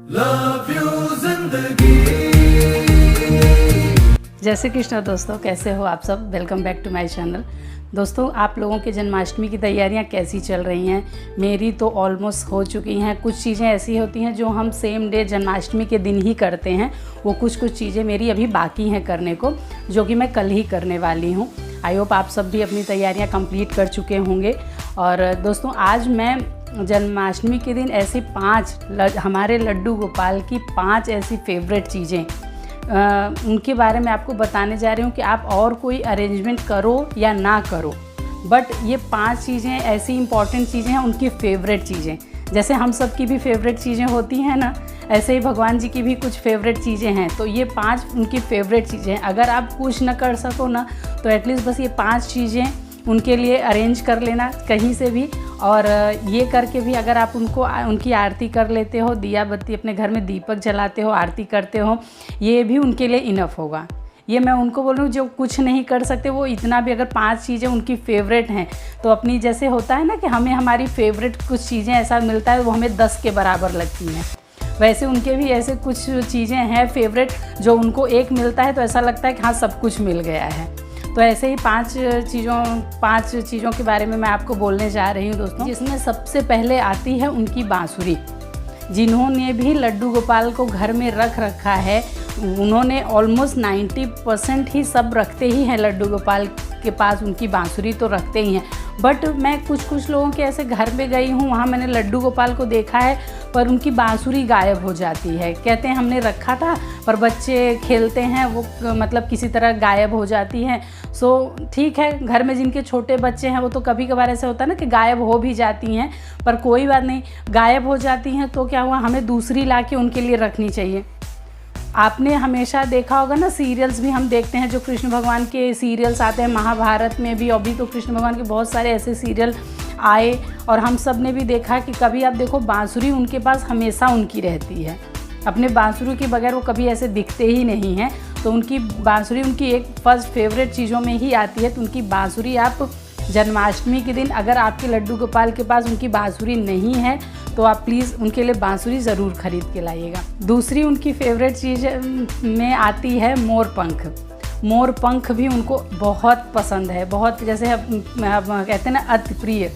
Love you जिंदगी। जय श्री कृष्ण दोस्तों, कैसे हो आप सब। Welcome back to my channel. दोस्तों, आप लोगों की जन्माष्टमी की तैयारियां कैसी चल रही हैं। मेरी तो ऑलमोस्ट हो चुकी हैं। कुछ चीज़ें ऐसी होती हैं जो हम सेम डे जन्माष्टमी के दिन ही करते हैं। वो कुछ चीज़ें मेरी अभी बाकी हैं करने को, जो कि मैं कल ही करने वाली हूँ। आई होप आप सब भी अपनी तैयारियां कंप्लीट कर चुके होंगे। और दोस्तों, आज मैं जन्माष्टमी के दिन ऐसी हमारे लड्डू गोपाल की 5 ऐसी फेवरेट चीज़ें उनके बारे में आपको बताने जा रही हूँ कि आप और कोई अरेंजमेंट करो या ना करो, बट ये 5 चीज़ें ऐसी इंपॉर्टेंट चीज़ें हैं, उनकी फेवरेट चीज़ें। जैसे हम सब की भी फेवरेट चीज़ें होती हैं ना, ऐसे ही भगवान जी की भी कुछ फेवरेट चीज़ें हैं। तो ये 5 उनकी फेवरेट चीज़ें हैं। अगर आप कुछ ना कर सको ना, तो एटलीस्ट बस ये 5 चीज़ें उनके लिए अरेंज कर लेना कहीं से भी। और ये करके भी अगर आप उनकी आरती कर लेते हो, दिया बत्ती अपने घर में दीपक जलाते हो, आरती करते हो, ये भी उनके लिए इनफ होगा। ये मैं उनको बोल रही हूँ जो कुछ नहीं कर सकते, वो इतना भी अगर 5 चीज़ें उनकी फेवरेट हैं तो अपनी, जैसे होता है ना कि हमें हमारी फेवरेट कुछ चीज़ें ऐसा मिलता है वो हमें 10 के बराबर लगती हैं, वैसे उनके भी ऐसे कुछ चीज़ें हैं फेवरेट जो उनको एक मिलता है तो ऐसा लगता है कि हाँ सब कुछ मिल गया है। तो ऐसे ही 5 चीज़ों के बारे में मैं आपको बोलने जा रही हूँ दोस्तों, जिसमें सबसे पहले आती है उनकी बांसुरी। जिन्होंने भी लड्डू गोपाल को घर में रख रखा है, उन्होंने ऑलमोस्ट 90% ही सब रखते ही हैं लड्डू गोपाल के पास, उनकी बांसुरी तो रखते ही हैं। बट मैं कुछ लोगों के ऐसे घर में गई हूँ, वहाँ मैंने लड्डू गोपाल को देखा है पर उनकी बांसुरी गायब हो जाती है। कहते हैं हमने रखा था पर बच्चे खेलते हैं, वो मतलब किसी तरह गायब हो जाती हैं। सो ठीक है, घर में जिनके छोटे बच्चे हैं वो तो कभी कभार ऐसे होता है ना कि गायब हो भी जाती हैं, पर कोई बात नहीं, गायब हो जाती हैं तो क्या हुआ, हमें दूसरी ला के उनके लिए रखनी चाहिए। आपने हमेशा देखा होगा ना, सीरियल्स भी हम देखते हैं, जो कृष्ण भगवान के सीरियल्स आते हैं, महाभारत में भी, अभी तो कृष्ण भगवान के बहुत सारे ऐसे सीरियल आए और हम सब ने भी देखा कि कभी आप देखो बांसुरी उनके पास हमेशा उनकी रहती है। अपने बांसुरी के बगैर वो कभी ऐसे दिखते ही नहीं हैं। तो उनकी बांसुरी उनकी एक फर्स्ट फेवरेट चीज़ों में ही आती है। तो उनकी बांसुरी आप जन्माष्टमी के दिन, अगर आपके लड्डू गोपाल के पास उनकी बांसुरी नहीं है तो आप प्लीज़ उनके लिए बांसुरी ज़रूर खरीद के लाइएगा। दूसरी उनकी फेवरेट चीज़ में आती है मोरपंख। मोरपंख भी उनको बहुत पसंद है, बहुत, जैसे कहते हैं ना अति प्रिय,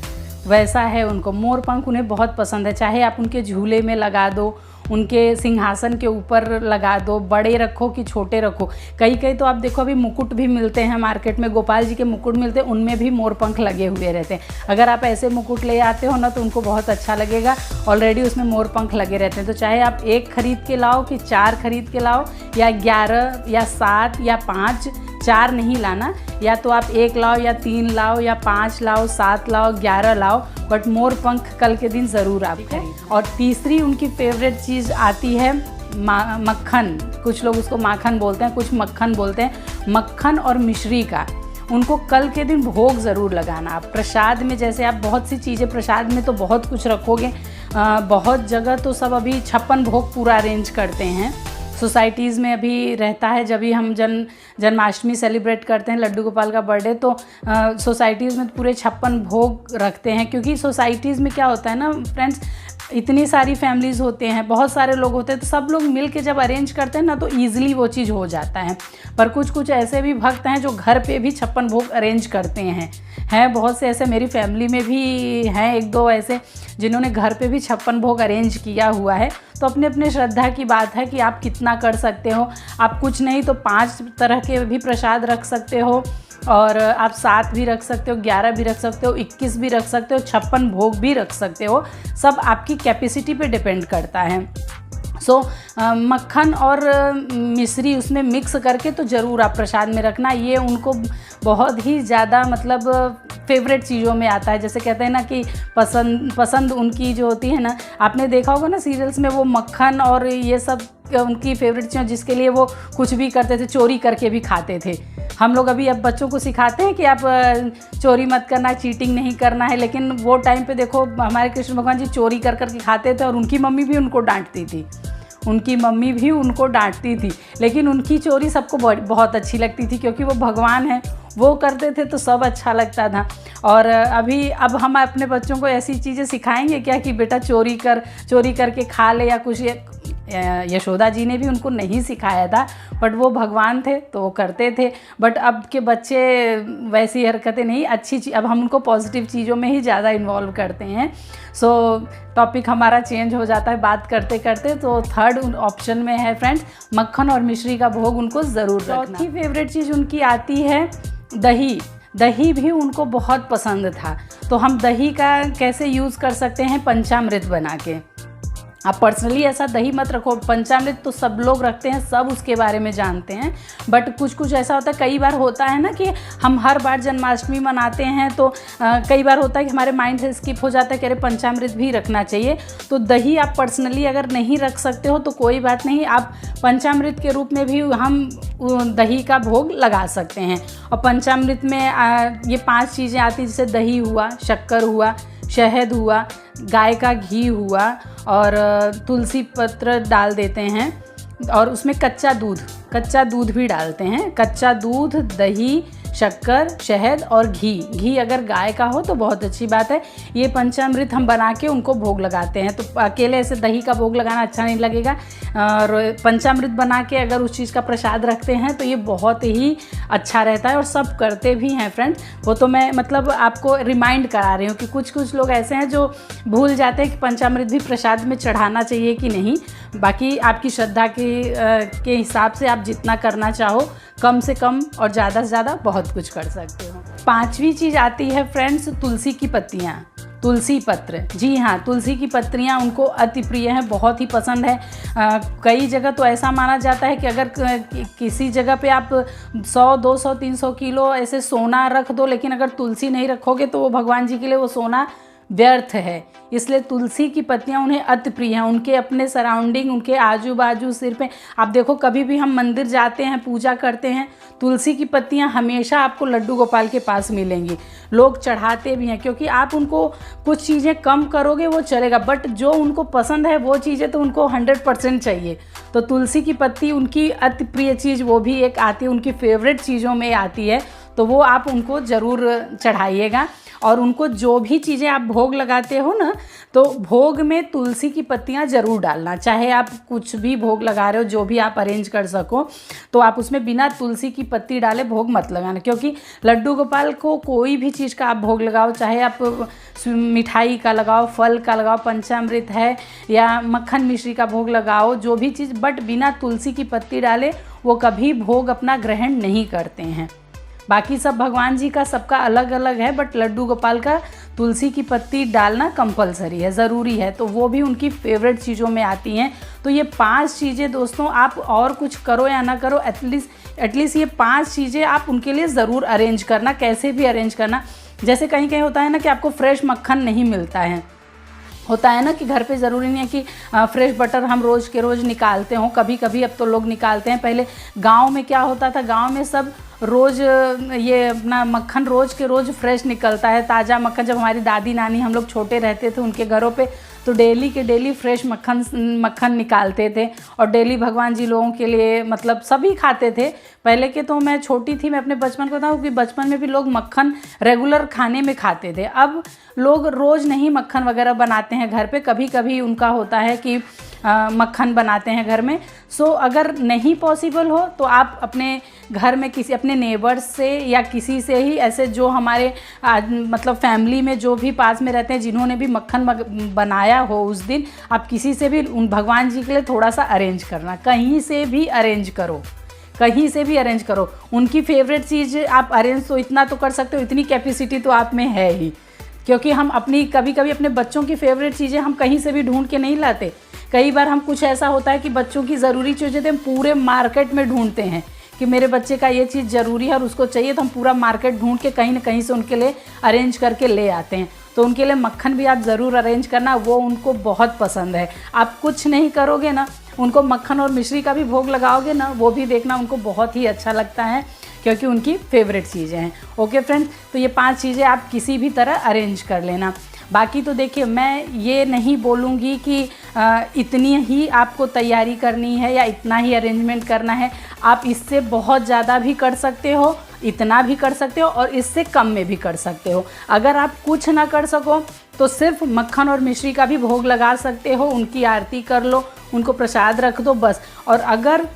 वैसा है उनको। मोरपंख उन्हें बहुत पसंद है, चाहे आप उनके झूले में लगा दो, उनके सिंहासन के ऊपर लगा दो, बड़े रखो कि छोटे रखो। कई तो आप देखो अभी मुकुट भी मिलते हैं मार्केट में, गोपाल जी के मुकुट मिलते हैं, उनमें भी मोरपंख लगे हुए रहते हैं। अगर आप ऐसे मुकुट ले आते हो ना तो उनको बहुत अच्छा लगेगा, ऑलरेडी उसमें मोरपंख लगे रहते हैं। तो चाहे आप 1 खरीद के लाओ कि 4 खरीद के लाओ, या 11 या 7 या 5, 4 नहीं लाना, या तो आप 1 लाओ या 3 लाओ या 5 लाओ, 7 लाओ, 11 लाओ, बट मोरपंख कल के दिन ज़रूर आप खरीदें। और तीसरी उनकी फेवरेट चीज़ आती है मक्खन। कुछ लोग उसको माखन बोलते हैं, कुछ मक्खन बोलते हैं। मक्खन और मिश्री का उनको कल के दिन भोग ज़रूर लगाना। आप प्रसाद में, जैसे आप बहुत सी चीज़ें प्रसाद में तो बहुत कुछ रखोगे, बहुत जगह तो सब अभी 56 भोग पूरा अरेंज करते हैं। सोसाइटीज़ में अभी रहता है, जब भी हम जन्माष्टमी सेलिब्रेट करते हैं, लड्डू गोपाल का बर्थडे, तो सोसाइटीज़ में पूरे 56 भोग रखते हैं। क्योंकि सोसाइटीज़ में क्या होता है ना फ्रेंड्स, इतनी सारी फैमिलीज़ होते हैं, बहुत सारे लोग होते हैं, तो सब लोग मिल के जब अरेंज करते हैं ना तो ईज़िली वो चीज़ हो जाता है। पर कुछ ऐसे भी भक्त हैं जो घर पे भी 56 भोग अरेंज करते हैं बहुत से ऐसे, मेरी फैमिली में भी हैं 1-2 ऐसे जिन्होंने घर पे भी 56 भोग अरेंज किया हुआ है। तो अपने अपने श्रद्धा की बात है कि आप कितना कर सकते हो। आप कुछ नहीं तो 5 तरह के भी प्रसाद रख सकते हो, और आप 7 भी रख सकते हो, 11 भी रख सकते हो, 21 भी रख सकते हो, 56 भोग भी रख सकते हो। सब आपकी कैपेसिटी पे डिपेंड करता है। सो मक्खन और मिश्री उसमें मिक्स करके तो ज़रूर आप प्रसाद में रखना। ये उनको बहुत ही ज़्यादा मतलब फेवरेट चीज़ों में आता है। जैसे कहते हैं ना कि पसंद उनकी जो होती है ना, आपने देखा होगा ना सीरियल्स में, वो मक्खन और ये सब उनकी फेवरेट चीज़, जिसके लिए वो कुछ भी करते थे, चोरी करके भी खाते थे। हम लोग अभी अब बच्चों को सिखाते हैं कि आप चोरी मत करना, चीटिंग नहीं करना है, लेकिन वो टाइम पे देखो हमारे कृष्ण भगवान जी चोरी कर के खाते थे और उनकी मम्मी भी उनको डांटती थी। लेकिन उनकी चोरी सबको बहुत अच्छी लगती थी, क्योंकि वो भगवान हैं, वो करते थे तो सब अच्छा लगता था। और अब हम अपने बच्चों को ऐसी चीज़ें सिखाएंगे क्या कि बेटा चोरी करके खा ले या कुछ, यशोदा जी ने भी उनको नहीं सिखाया था, बट वो भगवान थे तो वो करते थे। बट अब के बच्चे वैसी हरकतें नहीं, अब हम उनको पॉजिटिव चीज़ों में ही ज़्यादा इन्वॉल्व करते हैं। सो टॉपिक हमारा चेंज हो जाता है बात करते करते। तो थर्ड ऑप्शन में है फ्रेंड्स, मक्खन और मिश्री का भोग उनको ज़रूर रखना। चौथी फेवरेट चीज़ उनकी आती है दही। दही भी उनको बहुत पसंद था, तो हम दही का कैसे यूज़ कर सकते हैं, पंचामृत बना के। आप पर्सनली ऐसा दही मत रखो, पंचामृत तो सब लोग रखते हैं, सब उसके बारे में जानते हैं, बट कुछ कुछ ऐसा होता है, कई बार होता है ना कि हम हर बार जन्माष्टमी मनाते हैं तो कई बार होता है कि हमारे माइंड से स्किप हो जाता है कि अरे पंचामृत भी रखना चाहिए। तो दही आप पर्सनली अगर नहीं रख सकते हो तो कोई बात नहीं, आप पंचामृत के रूप में भी हम दही का भोग लगा सकते हैं। और पंचामृत में ये 5 चीज़ें आती हैं, जैसे दही हुआ, शक्कर हुआ, शहद हुआ, गाय का घी हुआ और तुलसी पत्र डाल देते हैं, और उसमें कच्चा दूध भी डालते हैं। कच्चा दूध, दही, शक्कर, शहद और घी अगर गाय का हो तो बहुत अच्छी बात है। ये पंचामृत हम बना के उनको भोग लगाते हैं। तो अकेले ऐसे दही का भोग लगाना अच्छा नहीं लगेगा, और पंचामृत बना के अगर उस चीज़ का प्रसाद रखते हैं तो ये बहुत ही अच्छा रहता है, और सब करते भी हैं फ्रेंड्स। वो तो मैं मतलब आपको रिमाइंड करा रही हूँ कि कुछ लोग ऐसे हैं जो भूल जाते हैं कि पंचामृत भी प्रसाद में चढ़ाना चाहिए कि नहीं। बाकी आपकी श्रद्धा के हिसाब से आप जितना करना चाहो, कम से कम और ज़्यादा से ज़्यादा बहुत कुछ कर सकते हो। 5वीं चीज़ आती है फ्रेंड्स, तुलसी की पत्तियाँ, तुलसी पत्र। जी हाँ, तुलसी की पत्तियाँ उनको अति प्रिय हैं, बहुत ही पसंद है। कई जगह तो ऐसा माना जाता है कि अगर किसी जगह पे आप 100, 200, 300 किलो ऐसे सोना रख दो, लेकिन अगर तुलसी नहीं रखोगे तो वो भगवान जी के लिए वो सोना व्यर्थ है। इसलिए तुलसी की पत्तियाँ उन्हें अति प्रिय हैं। उनके अपने सराउंडिंग, उनके आजू बाजू, सिर पे आप देखो, कभी भी हम मंदिर जाते हैं, पूजा करते हैं, तुलसी की पत्तियाँ हमेशा आपको लड्डू गोपाल के पास मिलेंगी। लोग चढ़ाते भी हैं, क्योंकि आप उनको कुछ चीज़ें कम करोगे वो चलेगा, बट जो उनको पसंद है वो चीज़ें तो उनको 100% चाहिए। तो तुलसी की पत्ती उनकी अति प्रिय चीज़, वो भी एक आती है, उनकी फेवरेट चीज़ों में आती है। तो वो आप उनको ज़रूर चढ़ाइएगा। और उनको जो भी चीज़ें आप भोग लगाते हो ना, तो भोग में तुलसी की पत्तियां ज़रूर डालना। चाहे आप कुछ भी भोग लगा रहे हो, जो भी आप अरेंज कर सको, तो आप उसमें बिना तुलसी की पत्ती डाले भोग मत लगाना। क्योंकि लड्डू गोपाल को कोई भी चीज़ का आप भोग लगाओ, चाहे आप मिठाई का लगाओ, फल का लगाओ, पंचामृत है या मक्खन मिश्री का भोग लगाओ, जो भी चीज़, बट बिना तुलसी की पत्ती डाले वो कभी भोग अपना ग्रहण नहीं करते हैं। बाकी सब भगवान जी का सबका अलग अलग है, बट लड्डू गोपाल का तुलसी की पत्ती डालना कंपलसरी है, ज़रूरी है। तो वो भी उनकी फेवरेट चीज़ों में आती हैं। तो ये 5 चीज़ें दोस्तों, आप और कुछ करो या ना करो, एटलीस्ट ये 5 चीज़ें आप उनके लिए ज़रूर अरेंज करना, कैसे भी अरेंज करना। जैसे कहीं कहीं होता है ना कि आपको फ्रेश मक्खन नहीं मिलता है, होता है ना कि घर पे ज़रूरी नहीं है कि फ्रेश बटर हम रोज़ के रोज़ निकालते हों, कभी कभी अब तो लोग निकालते हैं। पहले गांव में क्या होता था, गांव में सब रोज़ ये अपना मक्खन रोज़ के रोज़ फ्रेश निकलता है, ताज़ा मक्खन। जब हमारी दादी नानी हम लोग छोटे रहते थे उनके घरों पे, तो डेली के डेली फ्रेश मक्खन निकालते थे, और डेली भगवान जी लोगों के लिए मतलब सभी खाते थे। पहले के तो मैं छोटी थी, मैं अपने बचपन को बताऊँ कि बचपन में भी लोग मक्खन रेगुलर खाने में खाते थे। अब लोग रोज़ नहीं मक्खन वगैरह बनाते हैं घर पे, कभी कभी उनका होता है कि मक्खन बनाते हैं घर में। सो अगर नहीं पॉसिबल हो तो आप अपने घर में किसी अपने नेबर्स से या किसी से ही, ऐसे जो हमारे मतलब फैमिली में जो भी पास में रहते हैं, जिन्होंने भी मक्खन बनाया हो उस दिन, आप किसी से भी उन भगवान जी के लिए थोड़ा सा अरेंज करना। कहीं से भी अरेंज करो, कहीं से भी अरेंज करो। उनकी फेवरेट चीज़ आप अरेंज तो इतना तो कर सकते हो, इतनी कैपेसिटी तो आप में है ही। क्योंकि हम अपनी कभी कभी अपने बच्चों की फेवरेट चीज़ें हम कहीं से भी ढूंढ के नहीं लाते। कई बार हम कुछ ऐसा होता है कि बच्चों की ज़रूरी चीज़ें हम पूरे मार्केट में ढूंढते हैं कि मेरे बच्चे का ये चीज़ ज़रूरी है और उसको चाहिए, तो हम पूरा मार्केट ढूंढ के कहीं ना कहीं से उनके लिए अरेंज करके ले आते हैं। तो उनके लिए मक्खन भी आप ज़रूर अरेंज करना, वो उनको बहुत पसंद है। आप कुछ नहीं करोगे ना, उनको मक्खन और मिश्री का भी भोग लगाओगे ना, वो भी देखना उनको बहुत ही अच्छा लगता है, क्योंकि उनकी फेवरेट चीज़ें हैं। ओके फ्रेंड्स, तो ये 5 चीज़ें आप किसी भी तरह अरेंज कर लेना। बाकी तो देखिए, मैं ये नहीं बोलूँगी कि इतनी ही आपको तैयारी करनी है या इतना ही अरेंजमेंट करना है। आप इससे बहुत ज़्यादा भी कर सकते हो, इतना भी कर सकते हो, और इससे कम में भी कर सकते हो। अगर आप कुछ ना कर सको तो सिर्फ मक्खन और मिश्री का भी भोग लगा सकते हो, उनकी आरती कर लो, उनको प्रसाद रख दो बस। और अगर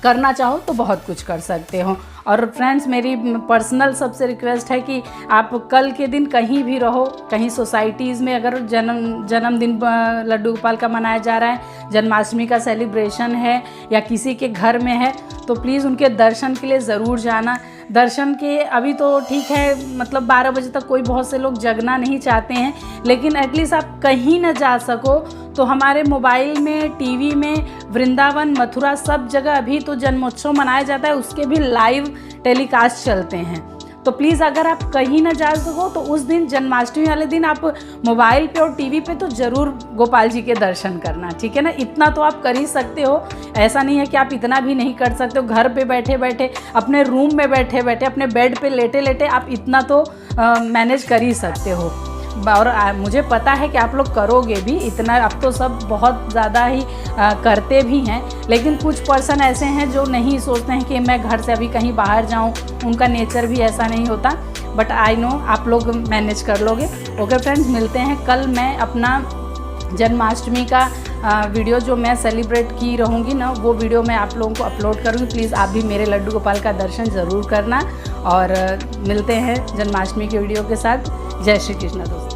करना चाहो तो बहुत कुछ कर सकते हो। और फ्रेंड्स, मेरी पर्सनल सबसे रिक्वेस्ट है कि आप कल के दिन कहीं भी रहो, कहीं सोसाइटीज़ में अगर जन्मदिन लड्डू गोपाल का मनाया जा रहा है, जन्माष्टमी का सेलिब्रेशन है या किसी के घर में है, तो प्लीज़ उनके दर्शन के लिए ज़रूर जाना। दर्शन के अभी तो ठीक है, मतलब 12 बजे तक कोई बहुत से लोग जगना नहीं चाहते हैं, लेकिन एटलीस्ट आप कहीं ना जा सको तो हमारे मोबाइल में, टीवी में, वृंदावन, मथुरा, सब जगह अभी तो जन्मोत्सव मनाया जाता है, उसके भी लाइव टेलीकास्ट चलते हैं। तो प्लीज़ अगर आप कहीं ना जा सको तो उस दिन, जन्माष्टमी वाले दिन, आप मोबाइल पे और टीवी पे तो ज़रूर गोपाल जी के दर्शन करना, ठीक है ना। इतना तो आप कर ही सकते हो, ऐसा नहीं है कि आप इतना भी नहीं कर सकते हो। घर पे बैठे बैठे, अपने रूम में बैठे बैठे, अपने बेड पे लेटे लेटे आप इतना तो मैनेज कर ही सकते हो। और मुझे पता है कि आप लोग करोगे भी इतना, अब तो सब बहुत ज़्यादा ही करते भी हैं, लेकिन कुछ पर्सन ऐसे हैं जो नहीं सोचते हैं कि मैं घर से अभी कहीं बाहर जाऊं, उनका नेचर भी ऐसा नहीं होता। बट आई नो आप लोग मैनेज कर लोगे। ओके फ्रेंड्स, मिलते हैं कल। मैं अपना जन्माष्टमी का वीडियो जो मैं सेलिब्रेट की रहूँगी ना, वो वीडियो मैं आप लोगों को अपलोड करूँगी। प्लीज़ आप भी मेरे लड्डू गोपाल का दर्शन ज़रूर करना, और मिलते हैं जन्माष्टमी के वीडियो के साथ। जय श्री कृष्ण दोस्तों।